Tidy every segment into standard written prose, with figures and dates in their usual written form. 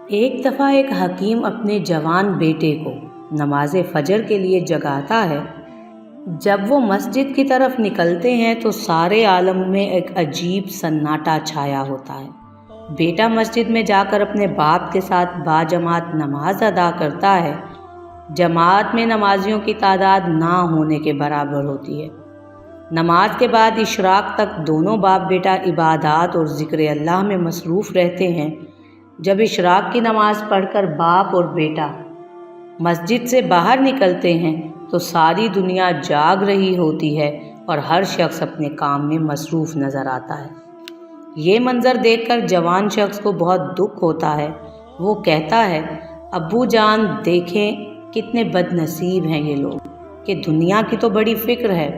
ایک دفعہ ایک حکیم اپنے جوان بیٹے کو نماز فجر کے لیے جگاتا ہے۔ جب وہ مسجد کی طرف نکلتے ہیں تو سارے عالم میں ایک عجیب سناٹا چھایا ہوتا ہے۔ بیٹا مسجد میں جا کر اپنے باپ کے ساتھ باجماعت نماز ادا کرتا ہے۔ جماعت میں نمازیوں کی تعداد نہ ہونے کے برابر ہوتی ہے۔ نماز کے بعد اشراق تک دونوں باپ بیٹا عبادات اور ذکر اللہ میں مصروف رہتے ہیں۔ جب اشراق کی نماز پڑھ کر باپ اور بیٹا مسجد سے باہر نکلتے ہیں تو ساری دنیا جاگ رہی ہوتی ہے اور ہر شخص اپنے کام میں مصروف نظر آتا ہے۔ یہ منظر دیکھ کر جوان شخص کو بہت دکھ ہوتا ہے۔ وہ کہتا ہے، ابو جان دیکھیں کتنے بد نصیب ہیں یہ لوگ کہ دنیا کی تو بڑی فکر ہے،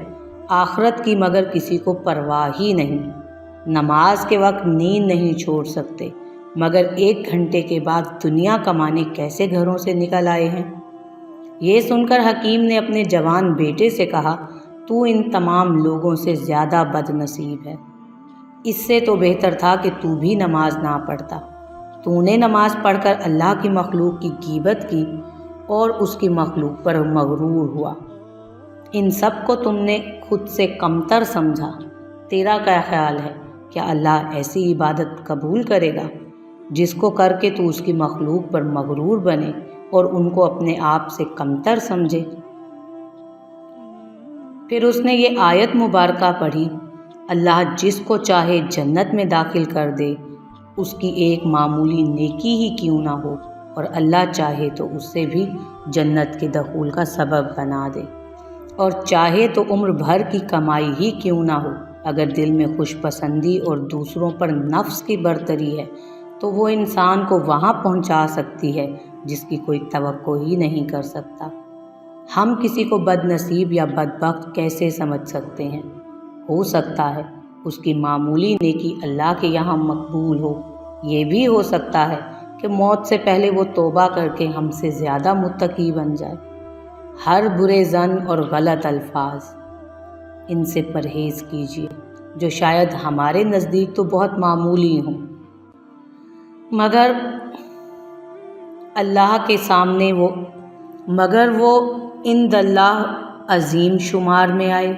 آخرت کی مگر کسی کو پرواہ ہی نہیں۔ نماز کے وقت نیند نہیں چھوڑ سکتے مگر 1 گھنٹے کے بعد دنیا کمانے کیسے گھروں سے نکل آئے ہیں۔ یہ سن کر حکیم نے اپنے جوان بیٹے سے کہا، تو ان تمام لوگوں سے زیادہ بد نصیب ہے۔ اس سے تو بہتر تھا کہ تو بھی نماز نہ پڑھتا۔ تو نے نماز پڑھ کر اللہ کی مخلوق کی غیبت کی اور اس کی مخلوق پر مغرور ہوا۔ ان سب کو تم نے خود سے کمتر سمجھا۔ تیرا کیا خیال ہے؟ کیا اللہ ایسی عبادت قبول کرے گا جس کو کر کے تو اس کی مخلوق پر مغرور بنے اور ان کو اپنے آپ سے کمتر سمجھے؟ پھر اس نے یہ آیت مبارکہ پڑھی، اللہ جس کو چاہے جنت میں داخل کر دے، اس کی ایک معمولی نیکی ہی کیوں نہ ہو، اور اللہ چاہے تو اس سے بھی جنت کے دخول کا سبب بنا دے، اور چاہے تو عمر بھر کی کمائی ہی کیوں نہ ہو، اگر دل میں خوش پسندی اور دوسروں پر نفس کی برتری ہے تو وہ انسان کو وہاں پہنچا سکتی ہے جس کی کوئی توقع ہی نہیں کر سکتا۔ ہم کسی کو بد نصیب یا بدبخت کیسے سمجھ سکتے ہیں؟ ہو سکتا ہے اس کی معمولی نیکی اللہ کے یہاں مقبول ہو، یہ بھی ہو سکتا ہے کہ موت سے پہلے وہ توبہ کر کے ہم سے زیادہ متقی بن جائے۔ ہر برے ظن اور غلط الفاظ، ان سے پرہیز کیجیے جو شاید ہمارے نزدیک تو بہت معمولی ہوں مگر اللہ کے سامنے وہ عند اللہ عظیم شمار میں آئے۔